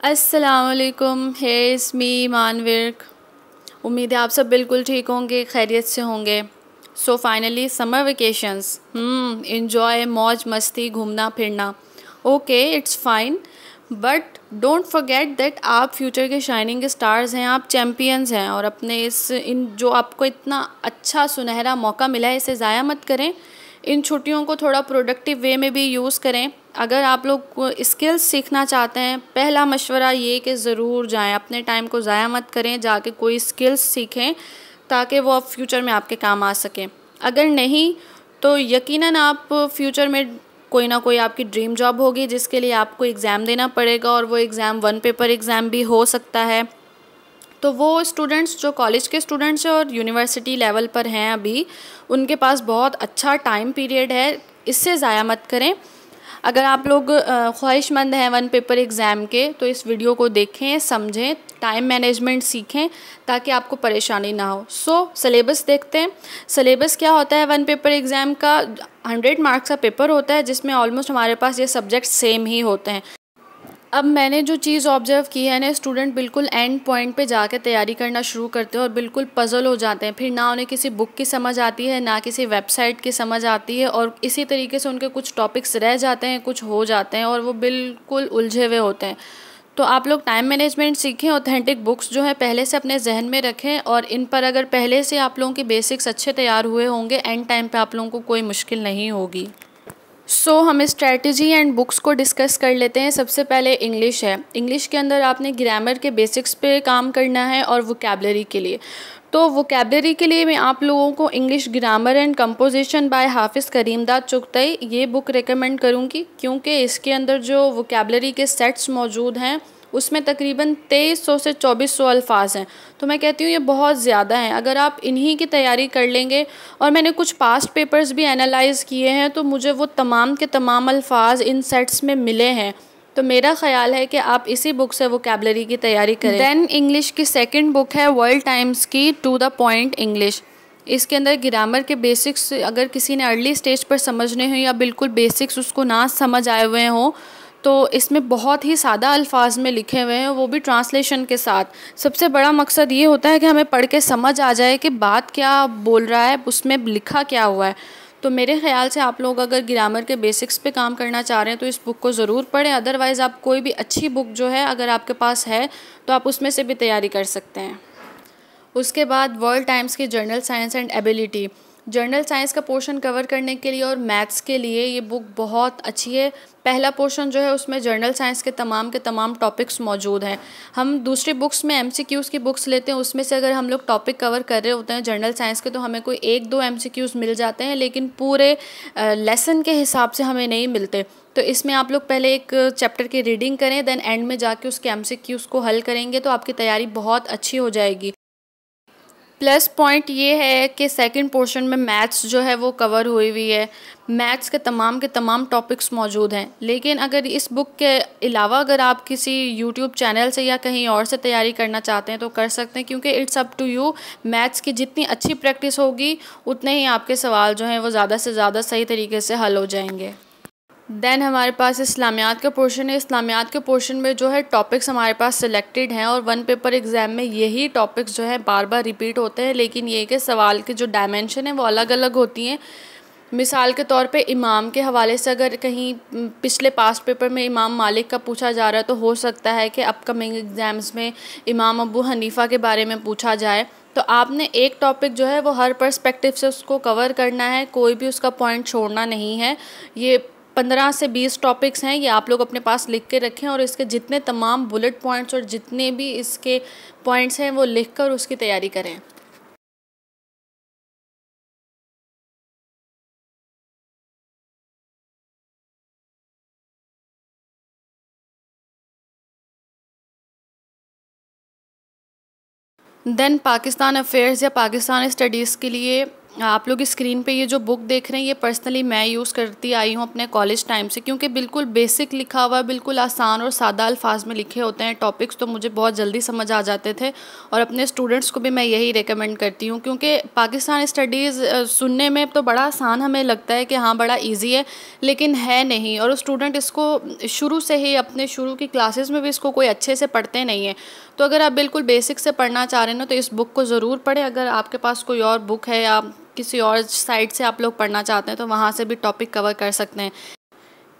अस्सलामुअलैकुम, हेज़ मी मानविर्क। उम्मीद है आप सब बिल्कुल ठीक होंगे, खैरियत से होंगे। So finally summer vacations, enjoy, मौज मस्ती, घूमना फिरना। Okay, it's fine, but don't forget that आप फ्यूचर के शाइनिंग स्टार्स हैं, आप चैम्पियंस हैं, और अपने इस इन जो आपको इतना अच्छा सुनहरा मौका मिला है, इसे ज़ाया मत करें। इन छुट्टियों को थोड़ा प्रोडक्टिव वे में भी यूज़ करें। अगर आप लोग स्किल्स सीखना चाहते हैं, पहला मशवरा ये कि ज़रूर जाएं, अपने टाइम को ज़ाया मत करें, जाके कोई स्किल्स सीखें ताकि वो आप फ्यूचर में आपके काम आ सकें। अगर नहीं तो यकीनन आप फ्यूचर में कोई ना कोई आपकी ड्रीम जॉब होगी जिसके लिए आपको एग्ज़ाम देना पड़ेगा, और वो एग्ज़ाम वन पेपर एग्ज़ाम भी हो सकता है। तो वो स्टूडेंट्स जो कॉलेज के स्टूडेंट्स हैं और यूनिवर्सिटी लेवल पर हैं अभी, उनके पास बहुत अच्छा टाइम पीरियड है, इससे ज़ाया मत करें। अगर आप लोग ख्वाहिशमंद हैं वन पेपर एग्ज़ाम के, तो इस वीडियो को देखें, समझें, टाइम मैनेजमेंट सीखें ताकि आपको परेशानी ना हो। सिलेबस देखते हैं। सिलेबस क्या होता है वन पेपर एग्ज़ाम का? 100 मार्क्स का पेपर होता है जिसमें ऑलमोस्ट हमारे पास ये सब्जेक्ट सेम ही होते हैं। अब मैंने जो चीज़ ऑब्जर्व की है ना, स्टूडेंट बिल्कुल एंड पॉइंट पे जाके तैयारी करना शुरू करते हैं और बिल्कुल पज़ल हो जाते हैं। फिर ना उन्हें किसी बुक की समझ आती है, ना किसी वेबसाइट की समझ आती है, और इसी तरीके से उनके कुछ टॉपिक्स रह जाते हैं, कुछ हो जाते हैं, और वो बिल्कुल उलझे हुए होते हैं। तो आप लोग टाइम मैनेजमेंट सीखें, ऑथेंटिक बुक्स जो है पहले से अपने जहन में रखें, और इन पर अगर पहले से आप लोगों के बेसिक्स अच्छे तैयार हुए होंगे, एंड टाइम पे आप लोगों को कोई मुश्किल नहीं होगी। हम स्ट्रैटेजी एंड बुक्स को डिस्कस कर लेते हैं। सबसे पहले इंग्लिश है। इंग्लिश के अंदर आपने ग्रामर के बेसिक्स पे काम करना है, और वोकैबलरी के लिए। तो वोकैबलरी के लिए मैं आप लोगों को English grammar and composition bye हाफिज़ करीमदाद चुगतई ये बुक रेकमेंड करूँगी, क्योंकि इसके अंदर जो वोकैबलरी के सेट्स मौजूद हैं उसमें तकरीबन 2300 से 2400 अल्फाज हैं। तो मैं कहती हूँ ये बहुत ज़्यादा हैं। अगर आप इन्हीं की तैयारी कर लेंगे, और मैंने कुछ पास्ट पेपर्स भी एनालाइज़ किए हैं, तो मुझे वो तमाम के तमाम अल्फाज इन सेट्स में मिले हैं। तो मेरा ख़्याल है कि आप इसी बुक से वोकैबलरी की तैयारी करें। दैन इंग्लिश की सेकंड बुक है वर्ल्ड टाइम्स की टू द पॉइंट इंग्लिश। इसके अंदर ग्रामर के बेसिक्स अगर किसी ने अर्ली स्टेज पर समझने हो, या बिल्कुल बेसिक्स उसको ना समझ आए हुए हों, तो इसमें बहुत ही सादा अल्फाज में लिखे हुए हैं, वो भी ट्रांसलेशन के साथ। सबसे बड़ा मकसद ये होता है कि हमें पढ़ के समझ आ जाए कि बात क्या बोल रहा है, उसमें लिखा क्या हुआ है। तो मेरे ख़्याल से आप लोग अगर ग्रामर के बेसिक्स पे काम करना चाह रहे हैं तो इस बुक को ज़रूर पढ़ें। अदरवाइज़ आप कोई भी अच्छी बुक जो है अगर आपके पास है तो आप उसमें से भी तैयारी कर सकते हैं। उसके बाद वर्ल्ड टाइम्स की journal science and ability, journal science का पोर्शन कवर करने के लिए और मैथ्स के लिए ये बुक बहुत अच्छी है। पहला पोर्शन जो है उसमें जर्नल साइंस के तमाम टॉपिक्स मौजूद हैं। हम दूसरी बुक्स में एमसीक्यूज़ की बुक्स लेते हैं, उसमें से अगर हम लोग टॉपिक कवर कर रहे होते हैं जर्नल साइंस के, तो हमें कोई 1-2 एमसीक्यूज़ मिल जाते हैं, लेकिन पूरे लेसन के हिसाब से हमें नहीं मिलते। तो इसमें आप लोग पहले एक चैप्टर की रीडिंग करें, देन एंड में जाके उसके एमसीक्यूज़ को हल करेंगे तो आपकी तैयारी बहुत अच्छी हो जाएगी। प्लस पॉइंट ये है कि सेकंड पोर्शन में मैथ्स जो है वो कवर हुई हुई है। मैथ्स के तमाम टॉपिक्स मौजूद हैं। लेकिन अगर इस बुक के अलावा अगर आप किसी यूट्यूब चैनल से या कहीं और से तैयारी करना चाहते हैं तो कर सकते हैं, क्योंकि it's up to you. Maths की जितनी अच्छी प्रैक्टिस होगी उतने ही आपके सवाल जो हैं वो ज़्यादा से ज़्यादा सही तरीके से हल हो जाएंगे। देन हमारे पास इस्लामियात का पोर्शन है। इस्लामियात के पोर्शन में जो है टॉपिक्स हमारे पास सिलेक्टेड हैं, और वन पेपर एग्ज़ाम में यही टॉपिक्स जो है बार बार रिपीट होते हैं, लेकिन ये कि सवाल के जो डायमेंशन है वो अलग अलग होती हैं। मिसाल के तौर पे इमाम के हवाले से अगर कहीं पिछले पास्ट पेपर में इमाम मालिक का पूछा जा रहा है, तो हो सकता है कि अपकमिंग एग्ज़ाम्स में इमाम अबू हनीफ़ा के बारे में पूछा जाए। तो आपने एक टॉपिक जो है वो हर पर्सपेक्टिव से उसको कवर करना है, कोई भी उसका पॉइंट छोड़ना नहीं है। ये 15 से 20 टॉपिक्स हैं, ये आप लोग अपने पास लिख के रखें, और इसके जितने तमाम बुलेट पॉइंट्स और जितने भी इसके पॉइंट्स हैं वो लिख कर उसकी तैयारी करें। देन पाकिस्तान अफेयर्स या पाकिस्तान स्टडीज़ के लिए आप लोग स्क्रीन पे ये जो बुक देख रहे हैं ये पर्सनली मैं यूज़ करती आई हूँ अपने कॉलेज टाइम से, क्योंकि बिल्कुल बेसिक लिखा हुआ है, बिल्कुल आसान और सादा अल्फाज में लिखे होते हैं टॉपिक्स, तो मुझे बहुत जल्दी समझ आ जाते थे। और अपने स्टूडेंट्स को भी मैं यही रिकमेंड करती हूँ, क्योंकि पाकिस्तान स्टडीज़ सुनने में तो बड़ा आसान हमें लगता है कि हाँ बड़ा ईजी है, लेकिन है नहीं। और स्टूडेंट इसको शुरू से ही अपने शुरू की क्लासेस में भी इसको कोई अच्छे से पढ़ते नहीं है। तो अगर आप बिल्कुल बेसिक से पढ़ना चाह रहे हैं ना तो इस बुक को ज़रूर पढ़ें। अगर आपके पास कोई और बुक है या किसी और साइट से आप लोग पढ़ना चाहते हैं तो वहाँ से भी टॉपिक कवर कर सकते हैं।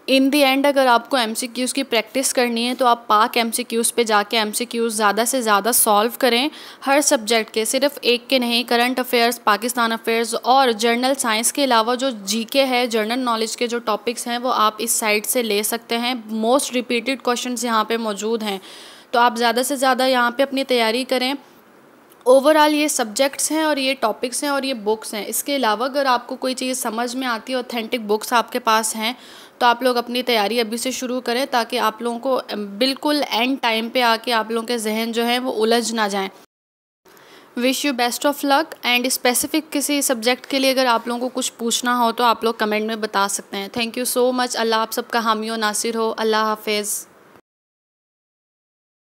इन दी एंड अगर आपको एमसीक्यूज़ की प्रैक्टिस करनी है तो आप पाक एमसीक्यूज़ पे जाके एमसीक्यूज़ ज़्यादा से ज़्यादा सॉल्व करें, हर सब्जेक्ट के, सिर्फ एक के नहीं। करंट अफेयर्स, पाकिस्तान अफेयर्स और जर्नल साइंस के अलावा जो जीके है, जनरल नॉलेज के जो टॉपिक्स हैं वो आप इस साइट से ले सकते हैं। मोस्ट रिपीटेड क्वेश्चंस यहाँ पे मौजूद हैं, तो आप ज़्यादा से ज़्यादा यहाँ पे अपनी तैयारी करें। ओवरऑल ये सब्जेक्ट्स हैं और ये टॉपिक्स हैं और ये बुक्स हैं। इसके अलावा अगर आपको कोई चीज़ समझ में आती है, ऑथेंटिक बुक्स आपके पास हैं, तो आप लोग अपनी तैयारी अभी से शुरू करें, ताकि आप लोगों को बिल्कुल एंड टाइम पे आके आप लोगों के जहन जो हैं वो उलझ ना जाएं। Wish you best of luck. And specific किसी सब्जेक्ट के लिए अगर आप लोगों को कुछ पूछना हो तो आप लोग कमेंट में बता सकते हैं। Thank you so much. अल्लाह आप सबका हामी और नासिर हो। अल्लाह हाफिज़।